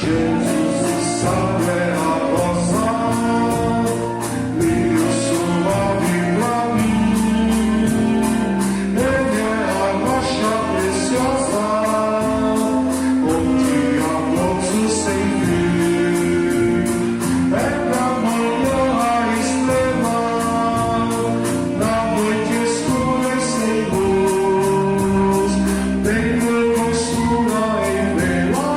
Jesus, o salve é a vossa, lírio suave pra mim. Ele é a rocha preciosa, onde há pouso sem fim. É pra manhã a estrela, na noite escura e sem luz. Tem doçura em vê-la,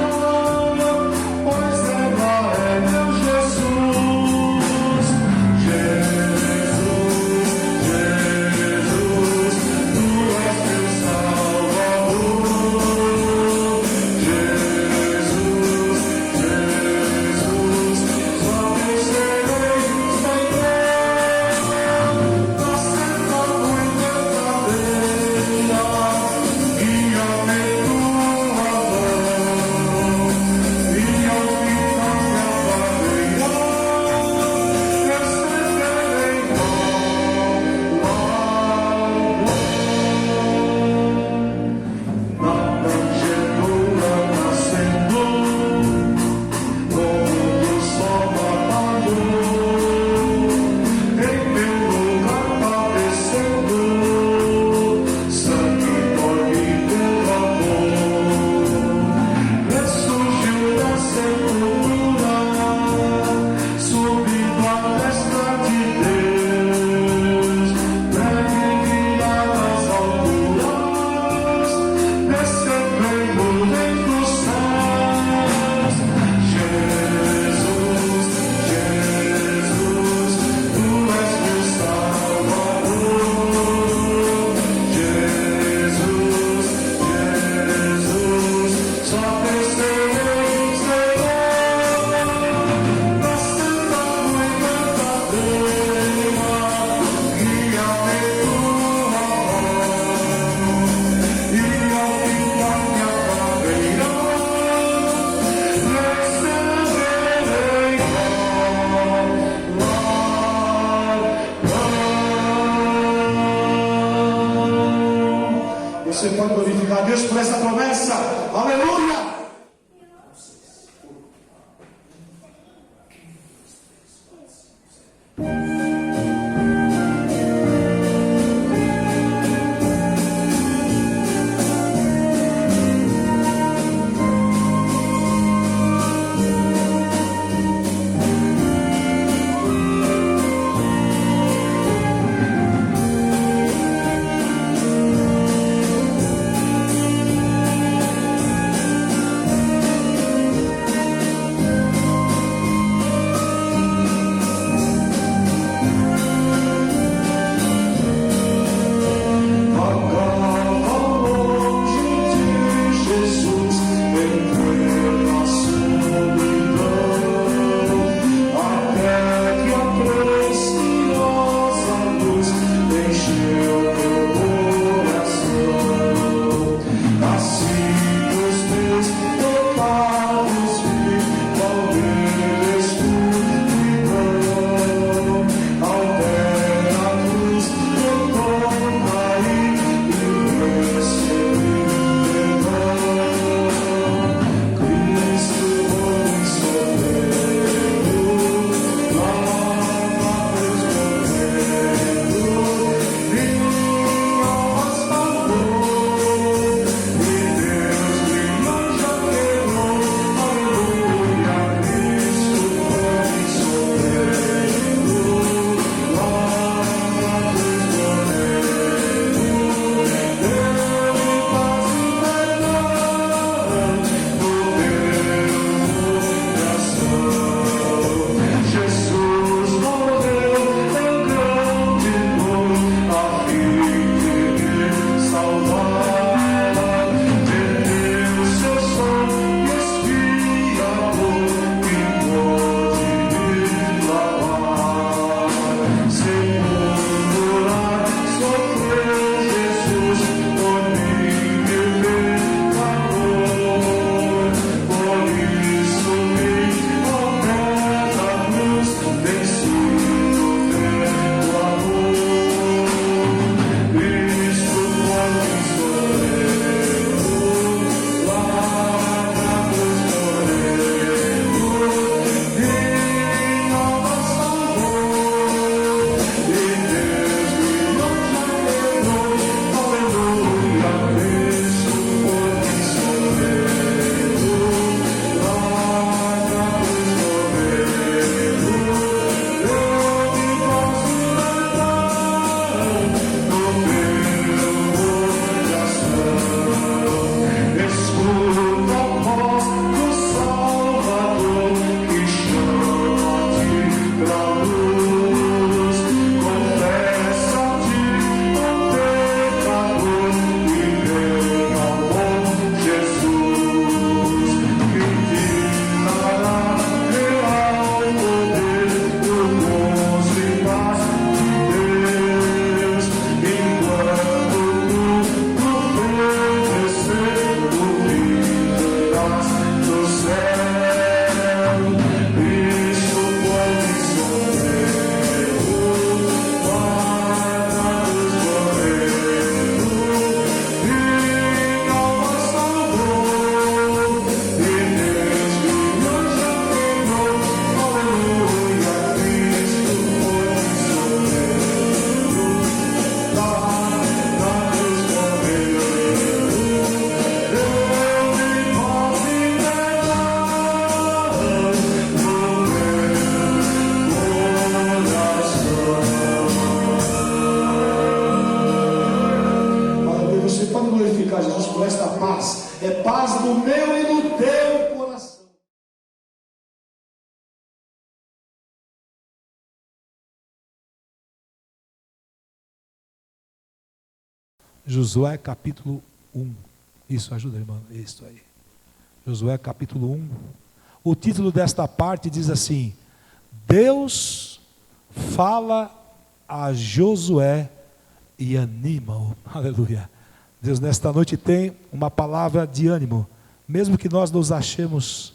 Josué capítulo 1. Isso, ajuda, irmão. Isso aí. Josué capítulo 1. O título desta parte diz assim: Deus fala a Josué e anima-o. Aleluia. Deus nesta noite tem uma palavra de ânimo. Mesmo que nós nos achemos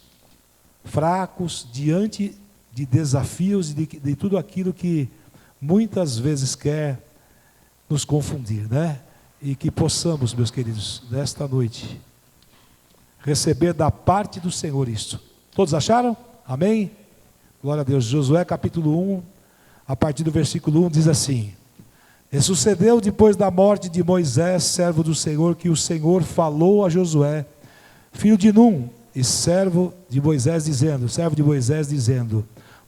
fracos diante de desafios e de tudo aquilo que muitas vezes quer nos confundir, né? E que possamos, meus queridos, nesta noite, receber da parte do Senhor isto. Todos acharam? Amém? Glória a Deus. Josué capítulo 1, a partir do versículo 1, diz assim: E sucedeu depois da morte de Moisés, servo do Senhor, que o Senhor falou a Josué, filho de Num, e servo de Moisés, dizendo: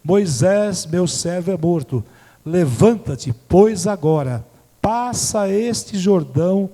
Moisés, meu servo, é morto. Levanta-te, pois agora, passa este Jordão,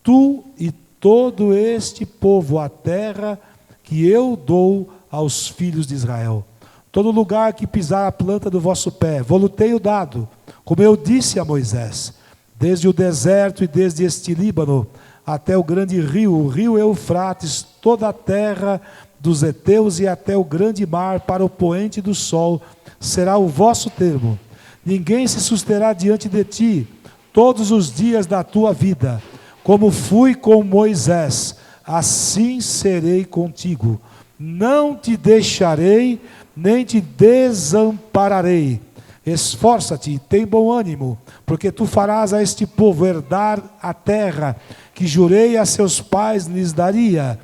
tu e todo este povo, a terra que eu dou aos filhos de Israel. Todo lugar que pisar a planta do vosso pé, vou-lo tenho dado, como eu disse a Moisés, desde o deserto e desde este Líbano, até o grande rio, o rio Eufrates, toda a terra dos heteus e até o grande mar, para o poente do sol, será o vosso termo. Ninguém se susterá diante de ti todos os dias da tua vida. Como fui com Moisés, assim serei contigo. Não te deixarei, nem te desampararei. Esforça-te, tem bom ânimo, porque tu farás a este povo herdar a terra que jurei a seus pais lhes daria.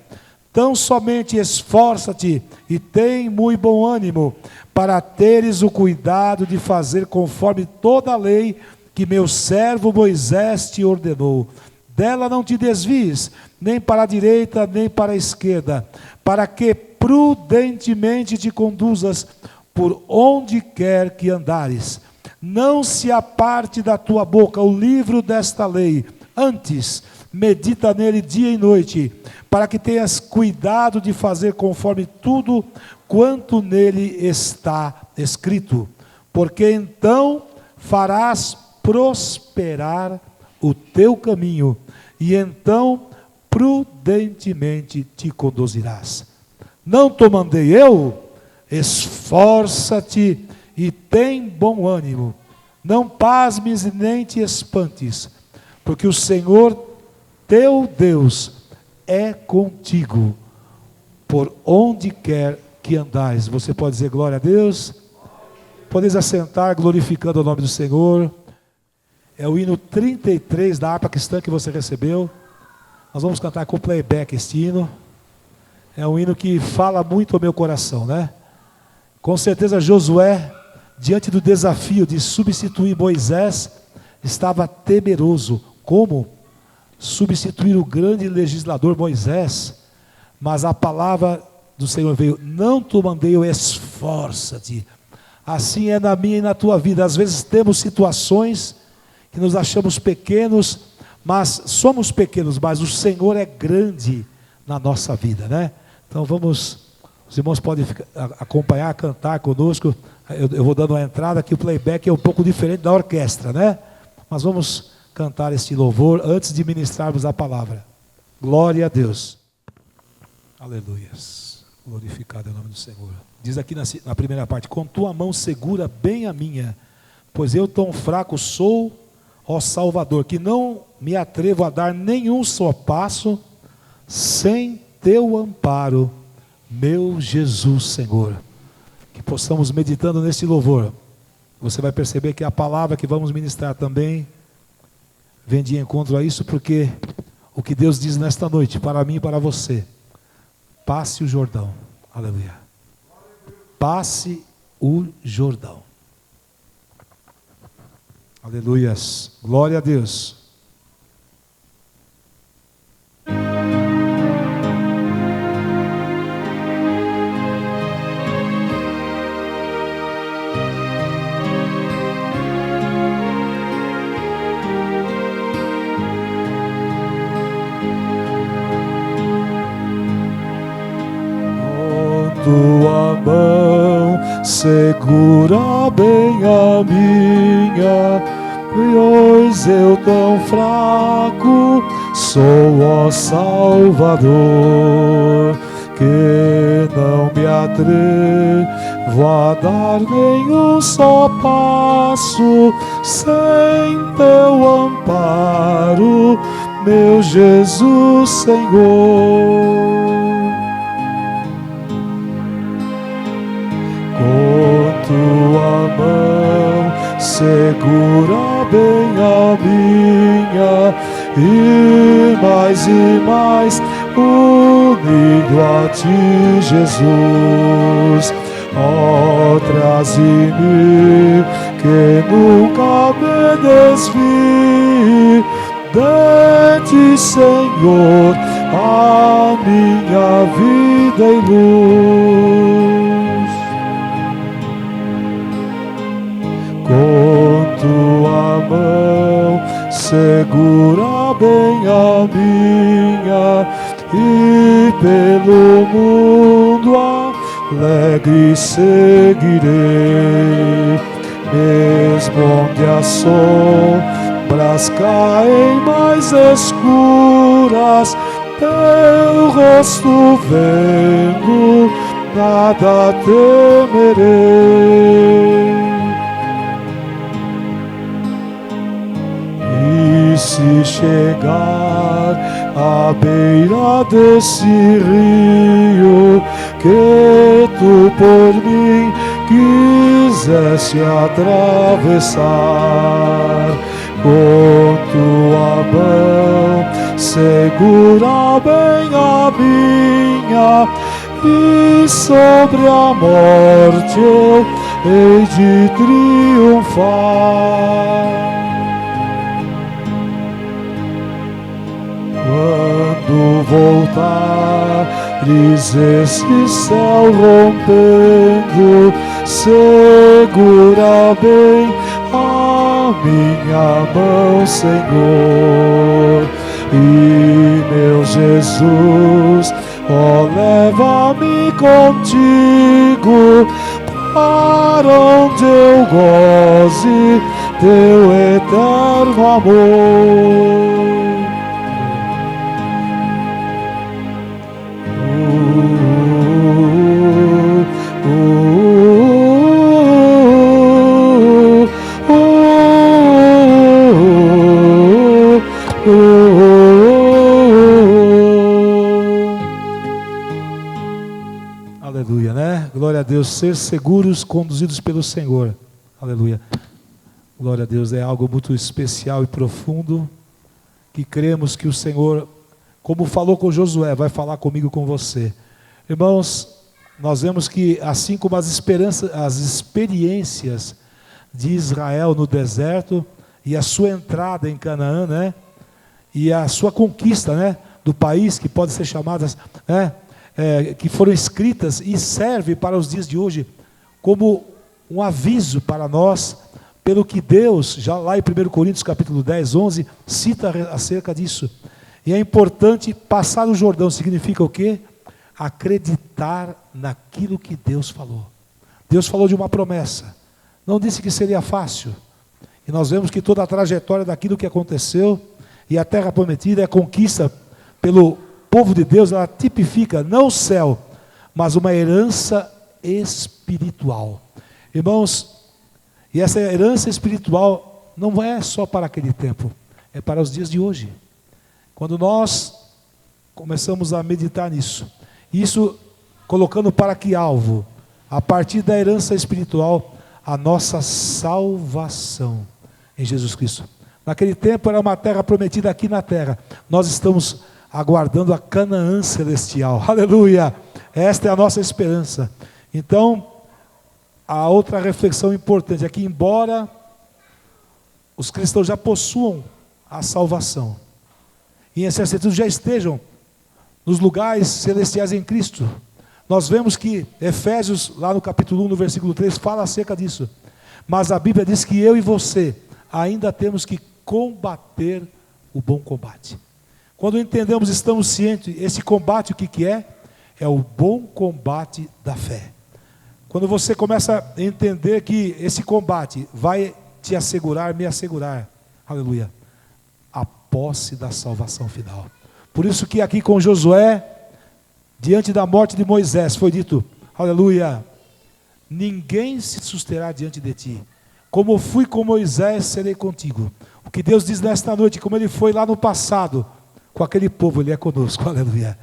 Tão somente esforça-te e tem muito bom ânimo, para teres o cuidado de fazer conforme toda a lei que meu servo Moisés te ordenou. Dela não te desvies, nem para a direita, nem para a esquerda, para que prudentemente te conduzas por onde quer que andares. Não se aparte da tua boca o livro desta lei, antes medita nele dia e noite, para que tenhas cuidado de fazer conforme tudo quanto nele está escrito, porque então farás prosperar o teu caminho, e então prudentemente te conduzirás. Não te mandei eu? Esforça-te e tem bom ânimo, não pasmes nem te espantes, porque o Senhor teu Deus é contigo, por onde quer que andares. Você pode dizer glória a Deus? Podeis assentar glorificando o nome do Senhor. É o hino 33 da harpa cristã que você recebeu. Nós vamos cantar com playback este hino. É um hino que fala muito ao meu coração, né? Com certeza Josué, diante do desafio de substituir Moisés, estava temeroso. Como substituir o grande legislador Moisés? Mas a palavra do Senhor veio: não te mandei eu, esforça-te. Assim é na minha e na tua vida. Às vezes temos situações que nos achamos pequenos, mas somos pequenos, mas o Senhor é grande na nossa vida, né? Então vamos, os irmãos podem acompanhar, cantar conosco. Eu vou dando uma entrada, que o playback é um pouco diferente da orquestra, né? Mas vamos cantar este louvor antes de ministrarmos a palavra. Glória a Deus. Aleluias. Glorificado é o nome do Senhor. Diz aqui na primeira parte: com tua mão segura bem a minha, pois eu tão fraco sou, ó Salvador, que não me atrevo a dar nenhum só passo sem teu amparo, meu Jesus Senhor. Que possamos, meditando neste louvor, você vai perceber que a palavra que vamos ministrar também vem de encontro a isso, porque o que Deus diz nesta noite, para mim e para você: passe o Jordão. Aleluia. Passe o Jordão. Aleluias. Glória a Deus. Tua mão segura bem a minha, pois eu tão fraco sou, ó Salvador, que não me atrevo a dar nenhum só passo sem teu amparo, meu Jesus Senhor. Com tua mão segura bem a minha, e mais unido a ti, Jesus. Ó, traze-me que nunca me desvie de ti, Senhor, a minha vida e luz. Com tua mão segura bem a minha, e pelo mundo alegre seguirei, mesmo onde as sombras caem mais escuras, teu rosto vendo, nada temerei. E se chegar à beira desse rio que tu por mim quiseste atravessar, com tua mão segura bem a minha, e sobre a morte eu hei de triunfar. Quando voltares esse céu rompendo, segura bem a minha mão, Senhor. E meu Jesus, ó, leva-me contigo para onde eu goze teu eterno amor. Aleluia, né? Glória a Deus, ser seguros, conduzidos pelo Senhor. Aleluia. Glória a Deus, é algo muito especial e profundo, que cremos que o Senhor, como falou com Josué, vai falar comigo, com você. Irmãos, nós vemos que assim como as experiências de Israel no deserto, e a sua entrada em Canaã, né? E a sua conquista, né? Do país, que pode ser chamadas, né? Que foram escritas e serve para os dias de hoje como um aviso para nós, pelo que Deus, já lá em 1 Coríntios capítulo 10, 11, cita acerca disso. E é importante passar o Jordão, significa o quê? Acreditar naquilo que Deus falou. Deus falou de uma promessa, não disse que seria fácil. E nós vemos que toda a trajetória daquilo que aconteceu, e a terra prometida é conquista pelo povo de Deus, ela tipifica não o céu, mas uma herança espiritual. Irmãos, e essa herança espiritual não é só para aquele tempo, é para os dias de hoje. Quando nós começamos a meditar nisso, isso colocando para que alvo? A partir da herança espiritual, a nossa salvação em Jesus Cristo. Naquele tempo era uma terra prometida aqui na terra, nós estamos aguardando a Canaã celestial. Aleluia! Esta é a nossa esperança. Então, a outra reflexão importante é que, embora os cristãos já possuam a salvação, e em certeza já estejam nos lugares celestiais em Cristo, nós vemos que Efésios, lá no capítulo 1, no versículo 3, fala acerca disso. Mas a Bíblia diz que eu e você ainda temos que combater o bom combate. Quando entendemos, estamos cientes, esse combate o que é? É o bom combate da fé. Quando você começa a entender que esse combate vai te assegurar, me assegurar, aleluia, a posse da salvação final. Por isso que aqui com Josué, diante da morte de Moisés, foi dito, aleluia, ninguém se susterá diante de ti. Como fui com Moisés, serei contigo. O que Deus diz nesta noite, como Ele foi lá no passado, com aquele povo, Ele é conosco, aleluia.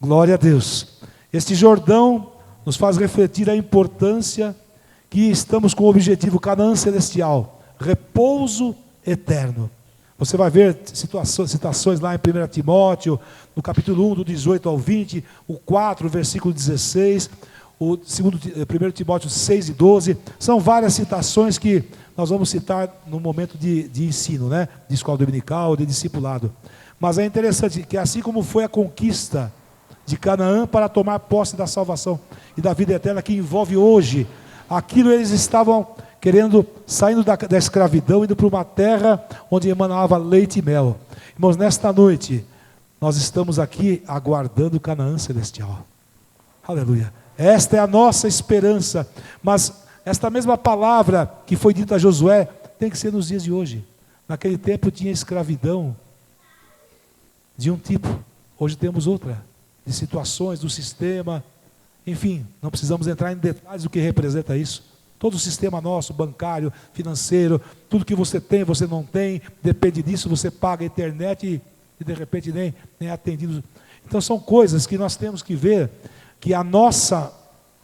Glória a Deus. Este Jordão nos faz refletir a importância que estamos com o objetivo Canaã celestial, repouso eterno. Você vai ver citações lá em 1 Timóteo, no capítulo 1, do 18 ao 20, o 4, versículo 16, o 1 Timóteo 6 e 12, são várias citações que nós vamos citar no momento de ensino, né? De escola dominical, de discipulado. Mas é interessante que assim como foi a conquista de Canaã para tomar posse da salvação e da vida eterna que envolve hoje, aquilo eles estavam querendo, saindo da escravidão, indo para uma terra onde emanava leite e mel. Irmãos, nesta noite, nós estamos aqui aguardando Canaã celestial. Aleluia. Esta é a nossa esperança, mas esta mesma palavra que foi dita a Josué, tem que ser nos dias de hoje. Naquele tempo tinha escravidão de um tipo, hoje temos outra, de situações, do sistema, enfim, não precisamos entrar em detalhes do que representa isso. Todo o sistema nosso, bancário, financeiro, tudo que você tem, você não tem, depende disso, você paga a internet e de repente nem é atendido. Então são coisas que nós temos que ver, que a nossa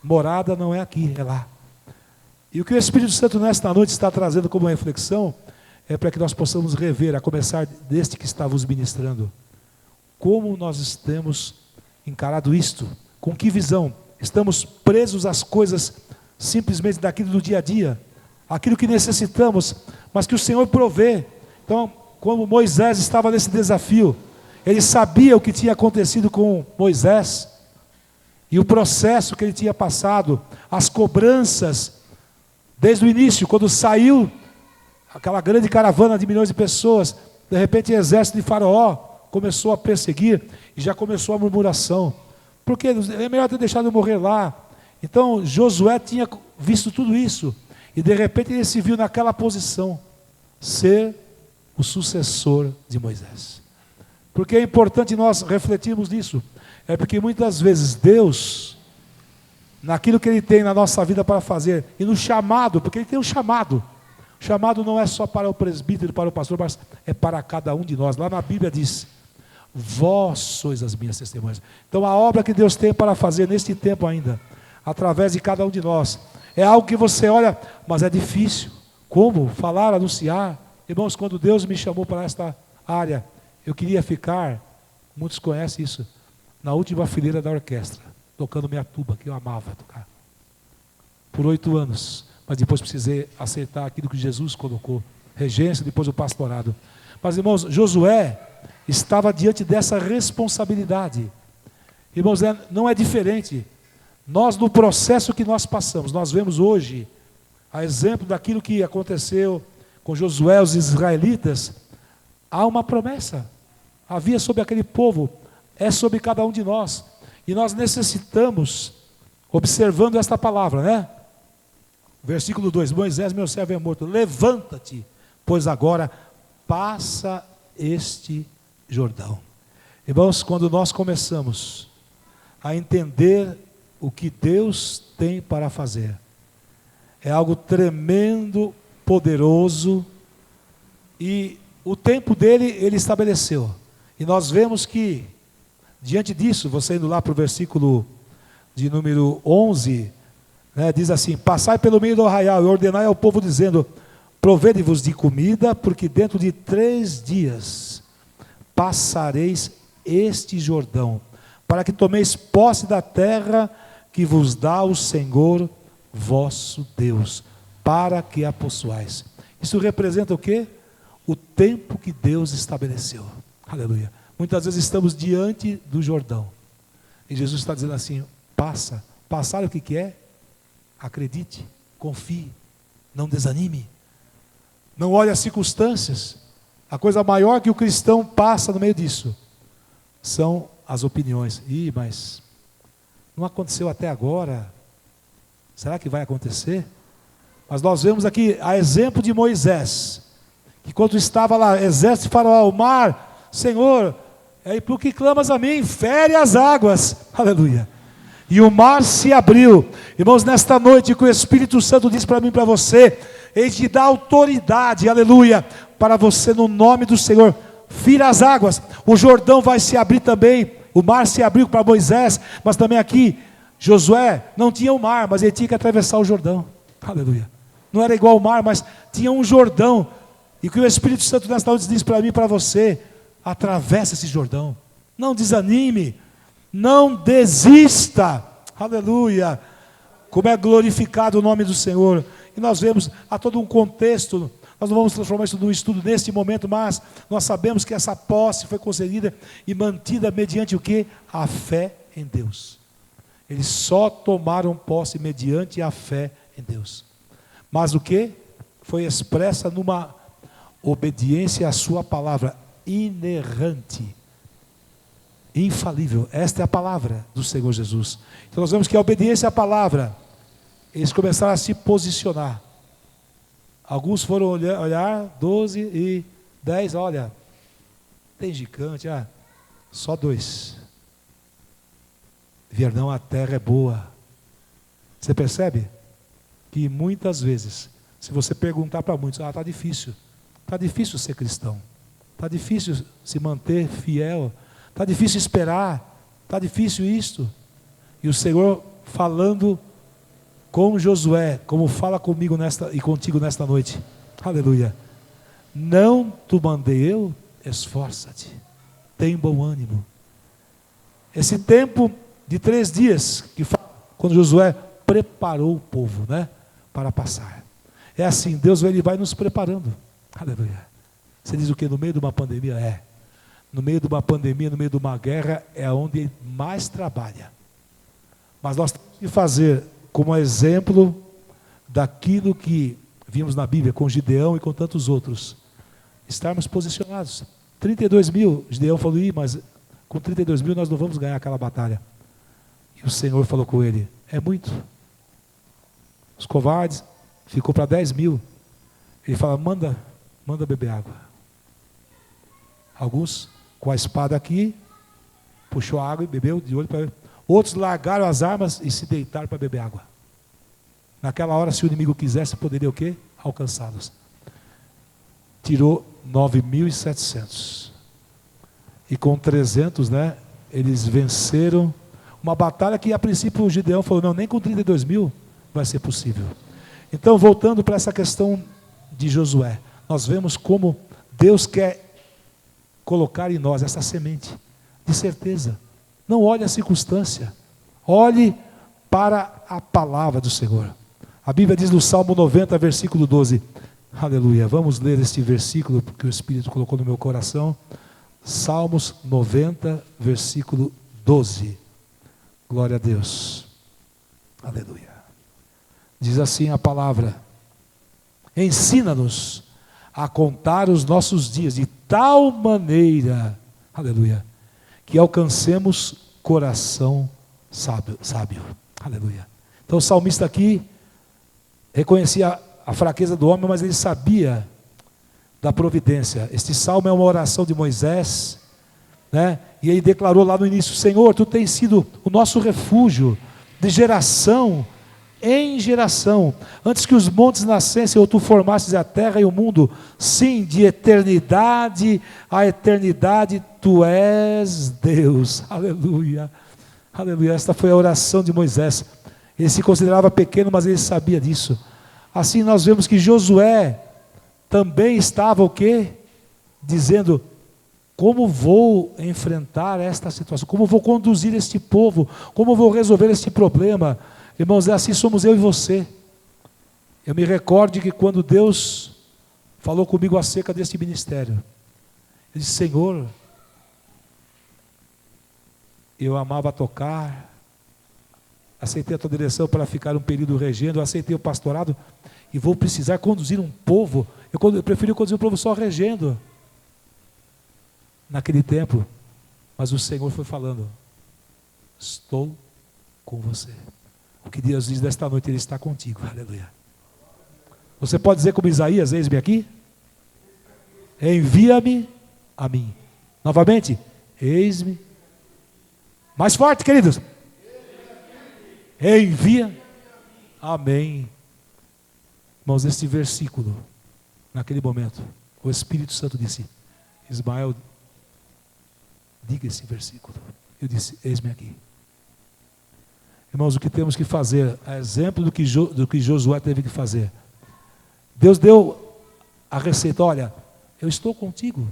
morada não é aqui, é lá. E o que o Espírito Santo nesta noite está trazendo como reflexão, é para que nós possamos rever, a começar deste que está vos ministrando, como nós temos encarado isto, com que visão? Estamos presos às coisas simplesmente daquilo do dia a dia, aquilo que necessitamos, mas que o Senhor provê. Então, como Moisés estava nesse desafio, ele sabia o que tinha acontecido com Moisés, e o processo que ele tinha passado, as cobranças, desde o início, quando saiu aquela grande caravana de milhões de pessoas, de repente o exército de Faraó começou a perseguir, e já começou a murmuração, porque é melhor ter deixado eu morrer lá. Então Josué tinha visto tudo isso, e de repente ele se viu naquela posição, ser o sucessor de Moisés. Porque é importante nós refletirmos nisso, é porque muitas vezes Deus, naquilo que Ele tem na nossa vida para fazer, e no chamado, porque Ele tem um chamado, o chamado não é só para o presbítero, para o pastor, mas é para cada um de nós. Lá na Bíblia diz, vós sois as minhas testemunhas. Então a obra que Deus tem para fazer neste tempo ainda, através de cada um de nós, é algo que você olha, mas é difícil. Como? Falar, anunciar. Irmãos, quando Deus me chamou para esta área, eu queria ficar, muitos conhecem isso, na última fileira da orquestra, tocando minha tuba, que eu amava tocar, por 8 anos, mas depois precisei aceitar aquilo que Jesus colocou, regência, depois o pastorado. Mas irmãos, Josué estava diante dessa responsabilidade. Irmãos, não é diferente. Nós, no processo que nós passamos, nós vemos hoje, a exemplo daquilo que aconteceu com Josué, os israelitas, há uma promessa, havia sobre aquele povo, é sobre cada um de nós, e nós necessitamos, observando esta palavra, né? Versículo 2, Moisés, meu servo é morto, levanta-te, pois agora passa este Jordão. Irmãos, quando nós começamos a entender o que Deus tem para fazer, é algo tremendo, poderoso, e o tempo dele, ele estabeleceu, e nós vemos que, diante disso, você indo lá para o versículo de número 11, né, diz assim, passai pelo meio do arraial, e ordenai ao povo, dizendo, provede-vos de comida, porque dentro de 3 dias, passareis este Jordão, para que tomeis posse da terra, que vos dá o Senhor, vosso Deus, para que a possuais. Isso representa o quê? O tempo que Deus estabeleceu. Aleluia. Muitas vezes estamos diante do Jordão, e Jesus está dizendo assim, passa. Passar o que é? Acredite, confie, não desanime, não olhe as circunstâncias. A coisa maior que o cristão passa no meio disso, são as opiniões. Mas não aconteceu até agora, será que vai acontecer? Mas nós vemos aqui a exemplo de Moisés, que quando estava lá, exército de Faraó, o mar, Senhor, é por que clamas a mim? Fere as águas, aleluia. E o mar se abriu. Irmãos, nesta noite que o Espírito Santo diz para mim e para você, ele te dá autoridade, aleluia, para você no nome do Senhor, fira as águas. O Jordão vai se abrir também, o mar se abriu para Moisés, mas também aqui, Josué não tinha o mar, mas ele tinha que atravessar o Jordão, aleluia. Não era igual ao mar, mas tinha um Jordão, e que o Espírito Santo nesta noite diz para mim e para você, atravessa esse Jordão, não desanime, não desista, aleluia, como é glorificado o nome do Senhor. E nós vemos a todo um contexto, nós não vamos transformar isso num estudo neste momento, mas nós sabemos que essa posse foi concedida e mantida mediante o que? A fé em Deus. Eles só tomaram posse mediante a fé em Deus. Mas o que? Foi expressa numa obediência à sua palavra, inerrante, infalível. Esta é a palavra do Senhor Jesus. Então nós vemos que a obediência à palavra, eles começaram a se posicionar. Alguns foram olhar 12 e 10, olha, tem gigante, só 2. Viernão, a terra é boa. Você percebe? Que muitas vezes, se você perguntar para muitos, está difícil ser cristão, está difícil se manter fiel, está difícil esperar, está difícil isto. E o Senhor falando com Josué, como fala comigo e contigo nesta noite, aleluia, não te mandei eu, esforça-te, tem bom ânimo. Esse tempo de 3 dias, quando Josué preparou o povo, para passar, é assim, Deus ele vai nos preparando, aleluia. Você diz o que? No meio de uma pandemia? No meio de uma pandemia, no meio de uma guerra, é onde ele mais trabalha. Mas nós temos que fazer como exemplo daquilo que vimos na Bíblia, com Gideão e com tantos outros, estarmos posicionados. 32 mil, Gideão falou, mas com 32 mil nós não vamos ganhar aquela batalha. E o Senhor falou com ele, é muito. Os covardes, ficou para 10 mil. Ele fala, manda beber água. Alguns com a espada aqui, puxou a água e bebeu de olho para ver. Outros largaram as armas e se deitaram para beber água. Naquela hora, se o inimigo quisesse, poderia o quê? Alcançá-los. Tirou 9.700. E com 300, eles venceram uma batalha que a princípio o Gideão falou, não, nem com 32 mil vai ser possível. Então, voltando para essa questão de Josué, nós vemos como Deus quer colocar em nós essa semente de certeza. Não olhe a circunstância, olhe para a palavra do Senhor. A Bíblia diz no Salmo 90, versículo 12, aleluia, vamos ler este versículo, porque o Espírito colocou no meu coração. Salmos 90, versículo 12, glória a Deus, aleluia. Diz assim a palavra, ensina-nos a contar os nossos dias de tal maneira, aleluia, que alcancemos coração sábio, aleluia. Então o salmista aqui reconhecia a fraqueza do homem, mas ele sabia da providência. Este salmo é uma oração de Moisés, e ele declarou lá no início, Senhor, Tu tens sido o nosso refúgio de geração em geração, antes que os montes nascessem, ou Tu formasses a terra e o mundo, sim, de eternidade a eternidade, Tu és Deus, aleluia, aleluia. Esta foi a oração de Moisés. Ele se considerava pequeno, mas ele sabia disso. Assim nós vemos que Josué também estava o quê? Dizendo, como vou enfrentar esta situação, como vou conduzir este povo, como vou resolver este problema. Irmãos, assim somos eu e você. Eu me recordo que quando Deus falou comigo acerca deste ministério, Ele disse, Senhor, eu amava tocar, aceitei a tua direção para ficar um período regendo, aceitei o pastorado e vou precisar conduzir um povo. Eu preferi conduzir um povo só regendo naquele tempo, mas o Senhor foi falando, estou com você. O que Deus diz desta noite, Ele está contigo, aleluia. Você pode dizer como Isaías, eis-me aqui? Envia-me a mim. Novamente, eis-me. Mais forte, queridos. Envia. Amém. Irmãos, este versículo, naquele momento, o Espírito Santo disse: Ismael, diga esse versículo. Eu disse: eis-me aqui. Irmãos, o que temos que fazer, a exemplo do que Josué teve que fazer. Deus deu a receita: olha, eu estou contigo.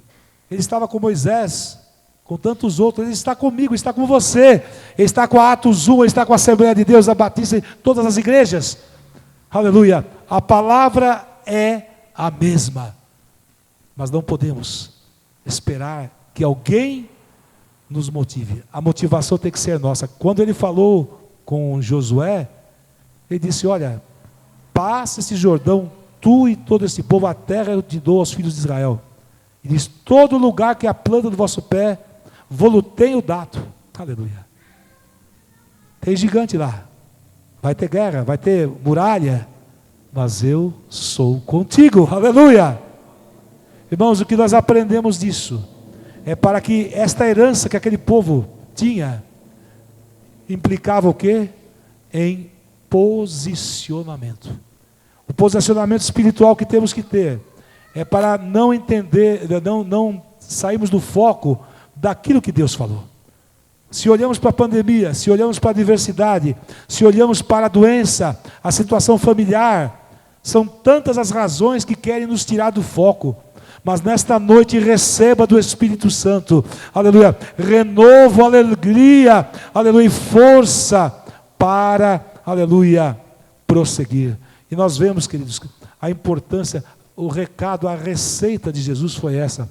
Ele estava com Moisés, com tantos outros, ele está comigo, está com você. Ele está com a Atos 1, ele está com a Assembleia de Deus, a Batista, todas as igrejas. Aleluia. A palavra é a mesma. Mas não podemos esperar que alguém nos motive. A motivação tem que ser nossa. Quando ele falou com Josué, ele disse: olha, passa esse Jordão, tu e todo esse povo, a terra eu te dou aos filhos de Israel. Ele diz: todo lugar que é a planta do vosso pé, vou-lo tenho dado. Aleluia. Tem gigante lá, vai ter guerra, vai ter muralha, mas eu sou contigo. Aleluia. Irmãos, o que nós aprendemos disso é para que esta herança que aquele povo tinha implicava o quê? Em posicionamento. O posicionamento espiritual que temos que ter é para não entender, não sairmos do foco daquilo que Deus falou. Se olhamos para a pandemia, se olhamos para a adversidade, se olhamos para a doença, a situação familiar, são tantas as razões que querem nos tirar do foco. Mas nesta noite receba do Espírito Santo, aleluia, renovo, alegria, aleluia, força para, aleluia, prosseguir. E nós vemos, queridos, a importância, o recado, a receita de Jesus foi essa,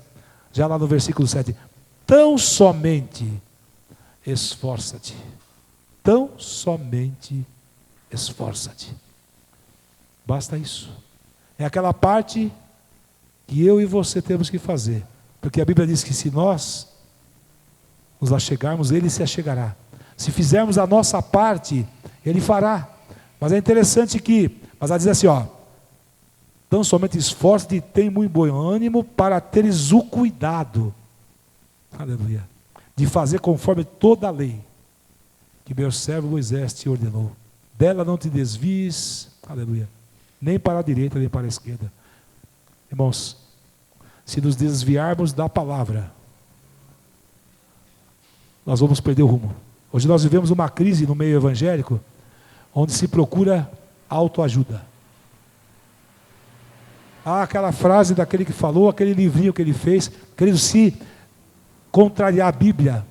já lá no versículo 7. Tão somente esforça-te, tão somente esforça-te. Basta isso. É aquela parte que eu e você temos que fazer, porque a Bíblia diz que se nós nos achegarmos, Ele se achegará. Se fizermos a nossa parte, Ele fará. Mas é interessante que, mas ela diz assim, ó: tão somente esforça-te e tem muito bom ânimo para teres o cuidado, aleluia, de fazer conforme toda a lei que meu servo Moisés te ordenou. Dela não te desvies, aleluia, nem para a direita nem para a esquerda. Irmãos, se nos desviarmos da palavra, nós vamos perder o rumo. Hoje nós vivemos uma crise no meio evangélico, onde se procura autoajuda. Aquela frase daquele que falou, aquele livrinho que ele fez. Querido, se contrariar a Bíblia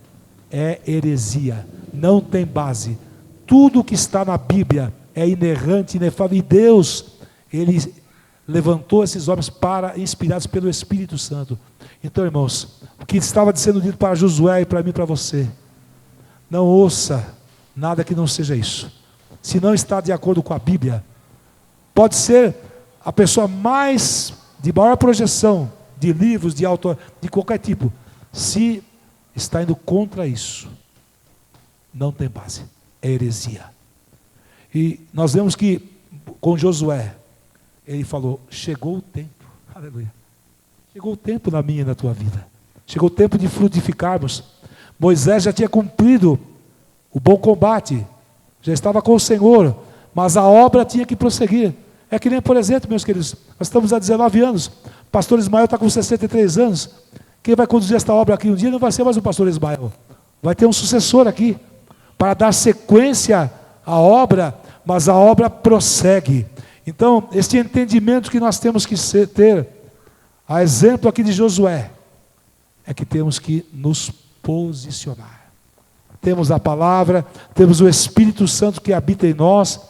é heresia, não tem base. Tudo que está na Bíblia é inerrante, inefável, e Deus, Ele levantou esses homens inspirados pelo Espírito Santo. Então, irmãos, o que estava sendo dito para Josué e para mim e para você, não ouça nada que não seja isso. Se não está de acordo com a Bíblia, pode ser a pessoa de maior projeção de livros, de autor, de qualquer tipo, se está indo contra isso, não tem base, é heresia. E nós vemos que com Josué, ele falou: chegou o tempo, aleluia, chegou o tempo na minha e na tua vida, chegou o tempo de frutificarmos. Moisés já tinha cumprido o bom combate, já estava com o Senhor, mas a obra tinha que prosseguir. É que nem, por exemplo, meus queridos, nós estamos há 19 anos, o pastor Ismael está com 63 anos, quem vai conduzir esta obra aqui um dia não vai ser mais o pastor Ismael, vai ter um sucessor aqui, para dar sequência à obra, mas a obra prossegue. Então, este entendimento que nós temos que ter, a exemplo aqui de Josué, é que temos que nos posicionar. Temos a palavra, temos o Espírito Santo que habita em nós,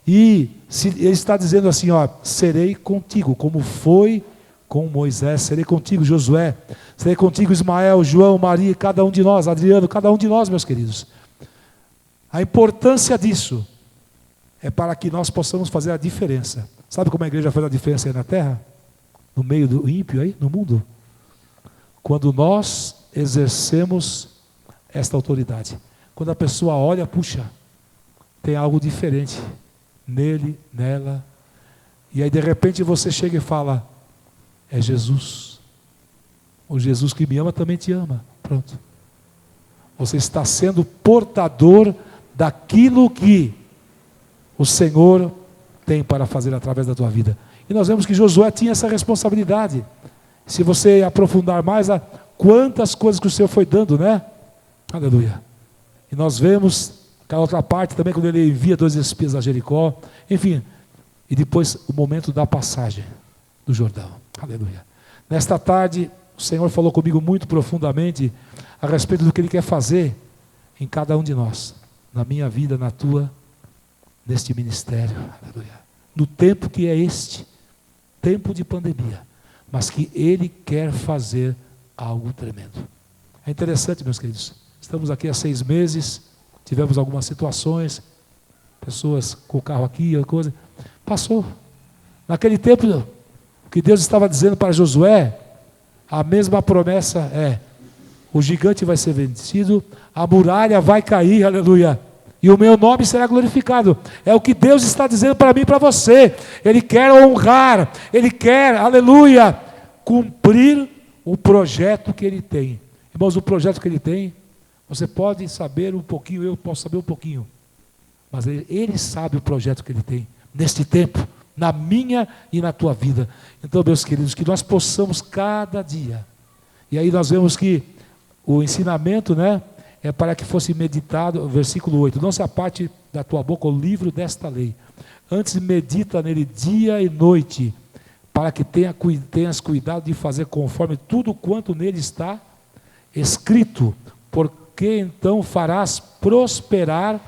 e ele está dizendo assim, ó: serei contigo, como foi com Moisés, serei contigo, Josué, serei contigo, Ismael, João, Maria, cada um de nós, Adriano, cada um de nós, meus queridos. A importância disso é para que nós possamos fazer a diferença. Sabe como a igreja faz a diferença aí na terra? No meio do ímpio aí, no mundo? Quando nós exercemos esta autoridade. Quando a pessoa olha, puxa, tem algo diferente nele, nela. E aí de repente você chega e fala: é Jesus. O Jesus que me ama também te ama. Pronto. Você está sendo portador daquilo que o Senhor tem para fazer através da tua vida. E nós vemos que Josué tinha essa responsabilidade. Se você aprofundar mais, quantas coisas que o Senhor foi dando, né? Aleluia. E nós vemos aquela outra parte também, quando ele envia 2 espias a Jericó. Enfim, e depois o momento da passagem do Jordão. Aleluia. Nesta tarde, o Senhor falou comigo muito profundamente a respeito do que Ele quer fazer em cada um de nós, na minha vida, na tua, neste ministério. Aleluia. No tempo que é este, tempo de pandemia, mas que Ele quer fazer algo tremendo. É interessante, meus queridos, estamos aqui há 6 meses, tivemos algumas situações, pessoas com o carro aqui, coisa, passou. Naquele tempo, o que Deus estava dizendo para Josué, a mesma promessa é: o gigante vai ser vencido, a muralha vai cair, aleluia, e o meu nome será glorificado. É o que Deus está dizendo para mim e para você. Ele quer honrar, Ele quer, aleluia, cumprir o projeto que Ele tem. Irmãos, o projeto que Ele tem, você pode saber um pouquinho, eu posso saber um pouquinho, mas Ele sabe o projeto que Ele tem neste tempo, na minha e na tua vida. Então, meus queridos, que nós possamos cada dia, e aí nós vemos que o ensinamento, né, é para que fosse meditado, versículo 8, não se aparte da tua boca o livro desta lei, antes medita nele dia e noite, para que tenhas cuidado de fazer conforme tudo quanto nele está escrito, porque então farás prosperar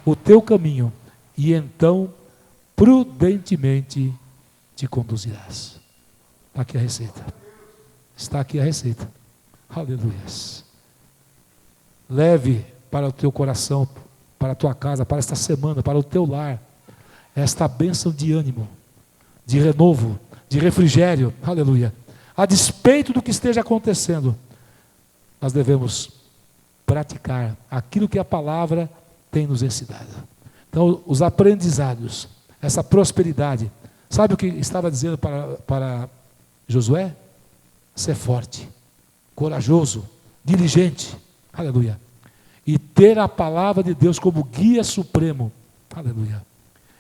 o teu caminho, e então prudentemente te conduzirás. Está aqui a receita. Está aqui a receita. Aleluias. Leve para o teu coração, para a tua casa, para esta semana, para o teu lar, esta bênção de ânimo, de renovo, de refrigério. Aleluia. A despeito do que esteja acontecendo, nós devemos praticar aquilo que a palavra tem nos ensinado. Então, os aprendizados, essa prosperidade. Sabe o que estava dizendo para Josué? Ser forte, corajoso, diligente. Aleluia. E ter a palavra de Deus como guia supremo. Aleluia.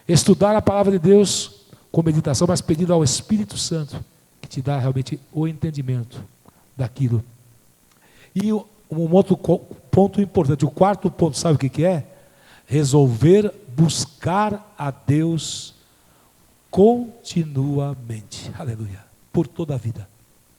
Estudar a palavra de Deus com meditação, mas pedindo ao Espírito Santo que te dá realmente o entendimento daquilo. E um outro ponto importante, o quarto ponto, sabe o que é? Resolver buscar a Deus continuamente. Aleluia. Por toda a vida.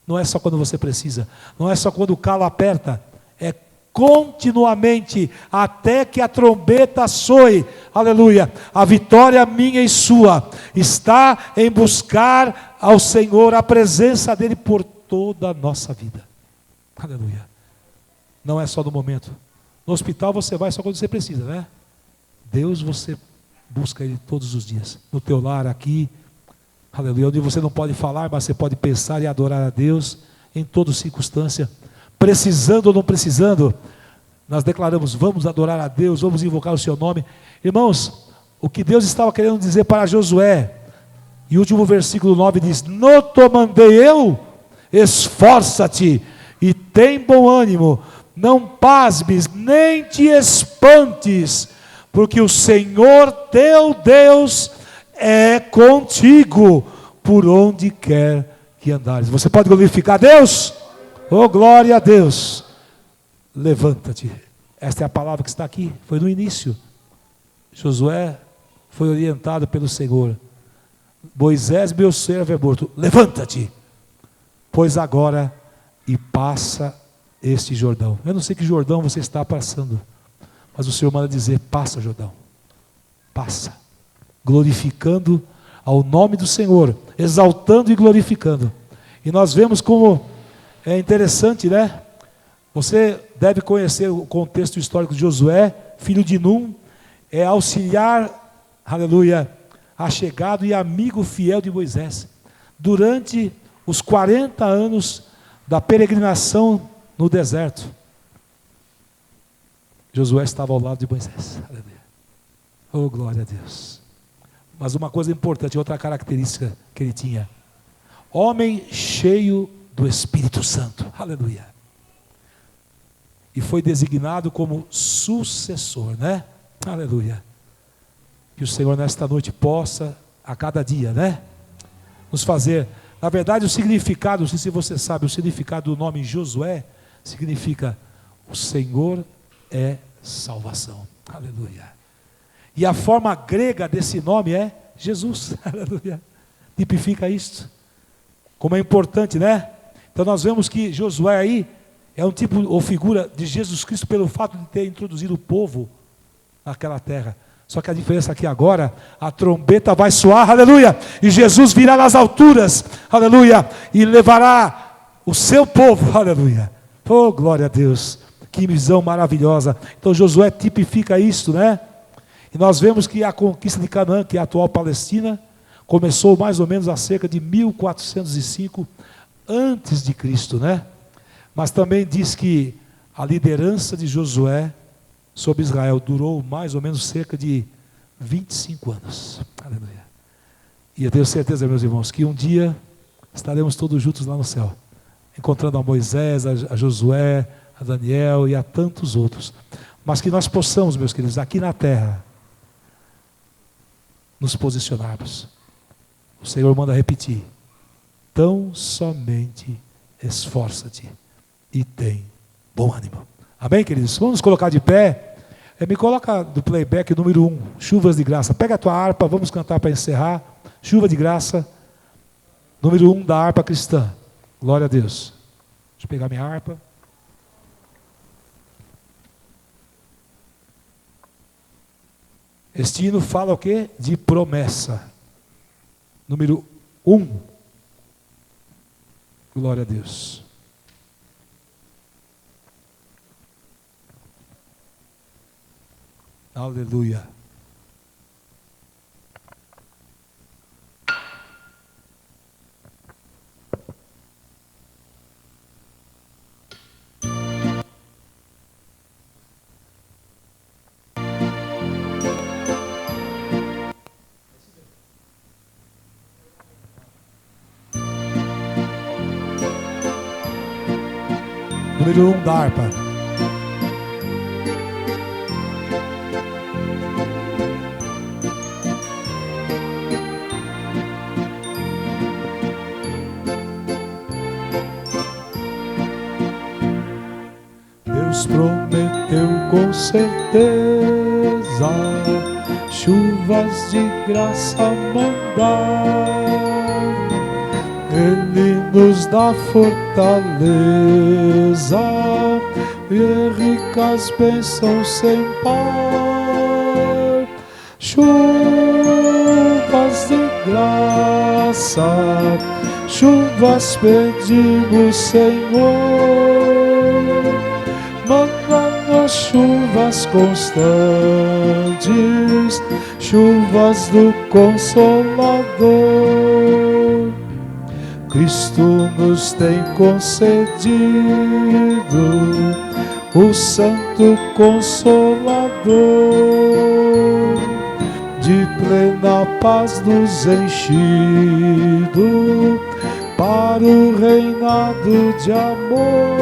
Não é só quando você precisa, não é só quando o calo aperta, é continuamente, até que a trombeta soe. Aleluia. A vitória minha e sua está em buscar ao Senhor, a presença dEle por toda a nossa vida. Aleluia. Não é só no momento. No hospital você vai só quando você precisa, né? Deus, você busca Ele todos os dias. No teu lar, aqui, aleluia, onde você não pode falar, mas você pode pensar e adorar a Deus em toda circunstância. Precisando ou não precisando, nós declaramos: vamos adorar a Deus, vamos invocar o seu nome. Irmãos, o que Deus estava querendo dizer para Josué, e o último versículo 9 diz: não te mandei eu, esforça-te e tem bom ânimo, não pasmes, nem te espantes, porque o Senhor teu Deus é contigo, por onde quer que andares. Você pode glorificar a Deus? Oh, glória a Deus. Levanta-te. Esta é a palavra que está aqui, foi no início. Josué foi orientado pelo Senhor. Moisés, meu servo, é morto. Levanta-te, pois agora e passa este Jordão. Eu não sei que Jordão você está passando, mas o Senhor manda dizer: passa, Jordão, passa, glorificando ao nome do Senhor, exaltando e glorificando. E nós vemos como é interessante, né? Você deve conhecer o contexto histórico de Josué, filho de Num, é auxiliar, aleluia, achegado e amigo fiel de Moisés. Durante os 40 anos da peregrinação no deserto, Josué estava ao lado de Moisés. Aleluia. Oh, glória a Deus. Mas uma coisa importante, outra característica que ele tinha: homem cheio do Espírito Santo. Aleluia. E foi designado como sucessor, né? Aleluia. Que o Senhor nesta noite possa, a cada dia, né, nos fazer. Na verdade, o significado, não sei se você sabe, o significado do nome Josué significa: o Senhor é salvação. Aleluia. E a forma grega desse nome é Jesus. Aleluia. Tipifica isto. Como é importante, né? Então nós vemos que Josué aí é um tipo ou figura de Jesus Cristo pelo fato de ter introduzido o povo naquela terra. Só que a diferença aqui agora, a trombeta vai soar, aleluia, e Jesus virá nas alturas, aleluia, e levará o seu povo, aleluia. Oh, glória a Deus, que visão maravilhosa. Então Josué tipifica isto, né? E nós vemos que a conquista de Canaã, que é a atual Palestina, começou mais ou menos há cerca de 1405 antes de Cristo, né? Mas também diz que a liderança de Josué sobre Israel durou mais ou menos cerca de 25 anos. Aleluia. E eu tenho certeza, meus irmãos, que um dia estaremos todos juntos lá no céu, encontrando a Moisés, a Josué, a Daniel e a tantos outros. Mas que nós possamos, meus queridos, aqui na terra, nos posicionarmos. O Senhor manda repetir: tão somente esforça-te e tem bom ânimo. Amém, queridos? Vamos nos colocar de pé. Me coloca do playback número 1, Chuvas de Graça. Pega a tua harpa, vamos cantar para encerrar. Chuva de Graça, número 1 da harpa cristã. Glória a Deus. Deixa eu pegar minha harpa. Este hino fala o quê? De promessa. Número 1. Glória a Deus. Aleluia. Número 1 da harpa. Deus prometeu com certeza chuvas de graça mandar. Ele nos dá fortaleza e ricas bênçãos sem par. Chuvas de graça, chuvas pedimos, Senhor. Manda-nos chuvas constantes, chuvas do Consolador. Cristo nos tem concedido o Santo Consolador, de plena paz nos enchido para o reinado de amor.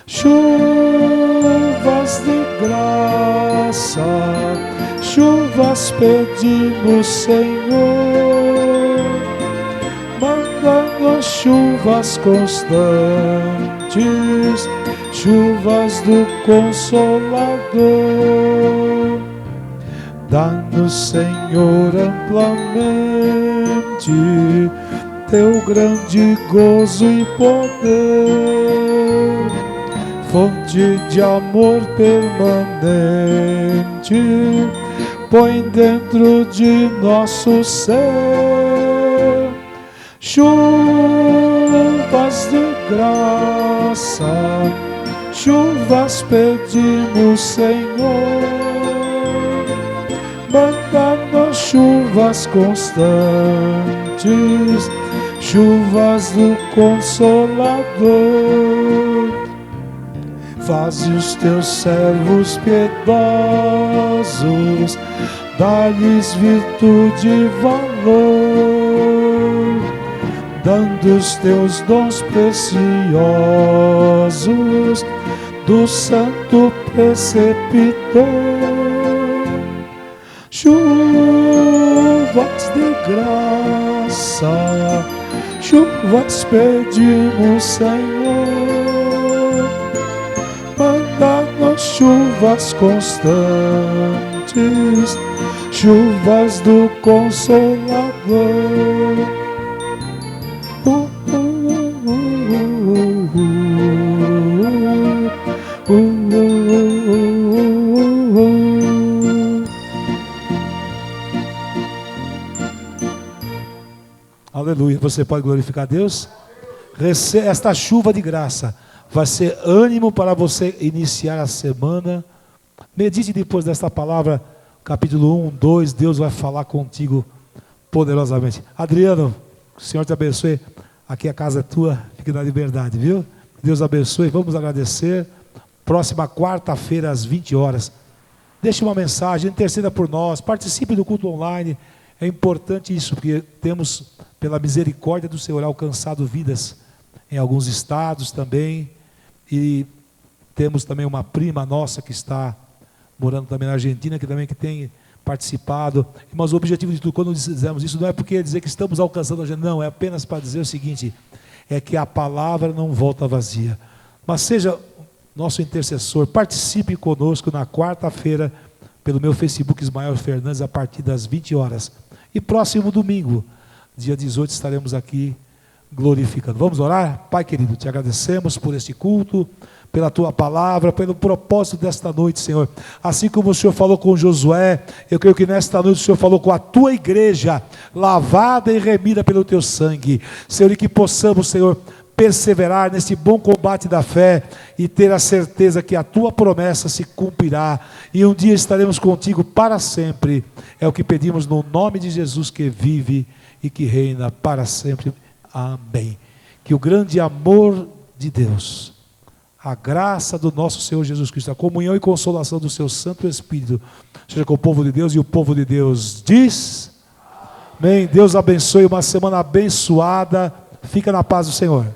Chuvas de graça, chuvas pedimos, Senhor. Manda-nos chuvas constantes, chuvas do Consolador. Dá-nos, Senhor, amplamente teu grande gozo e poder, fonte de amor permanente, põe dentro de nosso ser. Chuvas de graça, chuvas pedimos, Senhor. Manda-nos chuvas constantes, chuvas do Consolador. Faze os teus servos piedosos dá-lhes virtude e valor, dando os teus dons preciosos do santo preceptor. Chuvas de graça, chuvas pedimos, Senhor, manda-nos chuvas constantes, chuvas do Consolador. Aleluia. Você pode glorificar a Deus? Esta chuva de graça vai ser ânimo para você iniciar a semana. Medite depois desta palavra, capítulo 1, 2, Deus vai falar contigo poderosamente. Adriano, que o Senhor te abençoe. Aqui a casa é tua, fique na liberdade, viu? Deus abençoe, vamos agradecer. Próxima quarta-feira às 20 horas. Deixe uma mensagem, interceda por nós, participe do culto online. É importante isso, porque temos, pela misericórdia do Senhor, alcançado vidas em alguns estados também. E temos também uma prima nossa que está morando também na Argentina, que também tem participado. Mas o objetivo de tudo, quando dizemos isso, não é porque dizer que estamos alcançando a gente, não, é apenas para dizer o seguinte, é que a palavra não volta vazia. Mas seja nosso intercessor, participe conosco na quarta-feira, pelo meu Facebook Ismael Fernandes, a partir das 20 horas. E próximo domingo, dia 18, estaremos aqui glorificando. Vamos orar? Pai querido, te agradecemos por este culto, pela tua palavra, pelo propósito desta noite, Senhor. Assim como o Senhor falou com Josué, eu creio que nesta noite o Senhor falou com a tua igreja, lavada e remida pelo teu sangue. Senhor, e que possamos, Senhor, perseverar nesse bom combate da fé e ter a certeza que a tua promessa se cumprirá e um dia estaremos contigo para sempre. É o que pedimos no nome de Jesus, que vive e que reina para sempre. Amém. Que o grande amor de Deus, a graça do nosso Senhor Jesus Cristo, a comunhão e consolação do seu Santo Espírito seja com o povo de Deus, e o povo de Deus diz amém. Deus abençoe, uma semana abençoada. Fica na paz do Senhor.